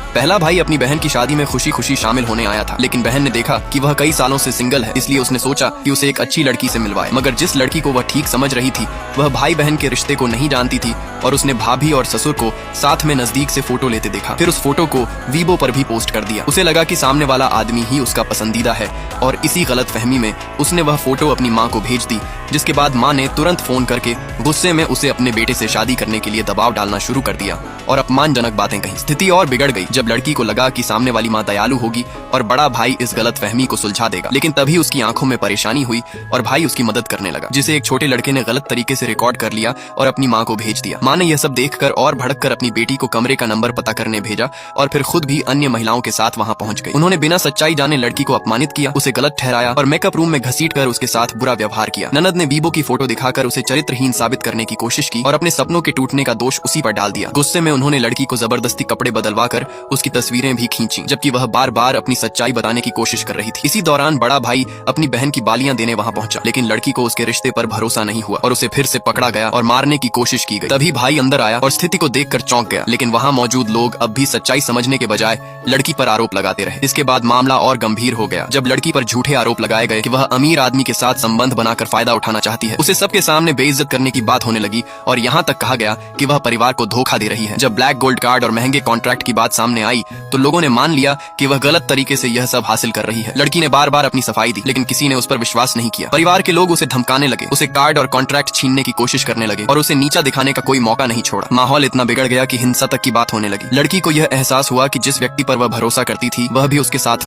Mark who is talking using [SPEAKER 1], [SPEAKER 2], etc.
[SPEAKER 1] पहला भाई अपनी बहन की शादी में खुशी खुशी शामिल होने आया था, लेकिन बहन ने देखा कि वह कई सालों से सिंगल है, इसलिए उसने सोचा कि उसे एक अच्छी लड़की से मिलवाए। मगर जिस लड़की को वह ठीक समझ रही थी वह भाई बहन के रिश्ते को नहीं जानती थी और उसने भाभी और ससुर को साथ में नजदीक से फोटो लेते देखा। फिर उस फोटो को वीबो पर भी पोस्ट कर दिया। उसे लगा कि सामने वाला आदमी ही उसका पसंदीदा है और इसी गलतफहमी में उसने वह फोटो अपनी माँ को भेज दी, जिसके बाद माँ ने तुरंत फोन करके गुस्से में उसे अपने बेटे से शादी करने के लिए दबाव डालना शुरू कर दिया और अपमानजनक बातें कही। स्थिति और बिगड़ गई जब लड़की को लगा कि सामने वाली माँ दयालु होगी और बड़ा भाई इस गलतफहमी को सुलझा देगा, लेकिन तभी उसकी आंखों में परेशानी हुई और भाई उसकी मदद करने लगा, जिसे एक छोटे लड़के ने गलत तरीके से रिकॉर्ड कर लिया और अपनी माँ को भेज दिया। माँ ने यह सब देखकर और भड़क कर अपनी बेटी को कमरे का नंबर पता करने भेजा और फिर खुद भी अन्य महिलाओं के साथ वहाँ पहुंच गई। उन्होंने बिना सच्चाई जाने लड़की को अपमानित किया, उसे गलत ठहराया और मेकअप रूम में घसीट कर उसके साथ बुरा व्यवहार किया। ननद ने बीबो की फोटो दिखाकर उसे चरित्रहीन साबित करने की कोशिश की और अपने सपनों के टूटने का दोष उसी पर डाल दिया। गुस्से में उन्होंने लड़की को जबरदस्ती कपड़े बदलवा कर उसकी तस्वीरें भी खींची, जबकि वह बार बार अपनी सच्चाई बताने की कोशिश कर रही थी। इसी दौरान बड़ा भाई अपनी बहन की बालियां देने वहां पहुंचा, लेकिन लड़की को उसके रिश्ते पर भरोसा नहीं हुआ और उसे फिर से पकड़ा गया और मारने की कोशिश की गई। तभी भाई अंदर आया और स्थिति को देखकर चौंक गया, लेकिन वहां मौजूद लोग अब भी सच्चाई समझने के बजाय लड़की पर आरोप लगाते रहे। इसके बाद मामला और गंभीर हो गया जब लड़की पर झूठे आरोप लगाए गए कि वह अमीर आदमी के साथ संबंध बनाकर फायदा उठाना चाहती है। उसे सबके सामने बेइज्जत करने की बात होने लगी और यहाँ तक कहा गया कि वह परिवार को धोखा दे रही है। जब ब्लैक गोल्ड कार्ड और महंगे कॉन्ट्रैक्ट की बात सामने आई तो लोगों ने मान लिया कि वह गलत तरीके से यह सब हासिल कर रही है। लड़की ने बार बार अपनी सफाई दी, लेकिन किसी ने उस पर विश्वास नहीं किया। परिवार के लोग उसे धमकाने लगे, उसे कार्ड और कॉन्ट्रैक्ट छीनने की कोशिश करने लगे और उसे नीचा दिखाने का कोई मौका नहीं छोड़ा। माहौल इतना बिगड़ गया कि हिंसा तक की बात होने लगी। लड़की को यह एहसास हुआ कि जिस व्यक्ति पर वह भरोसा करती थी वह भी उसके साथ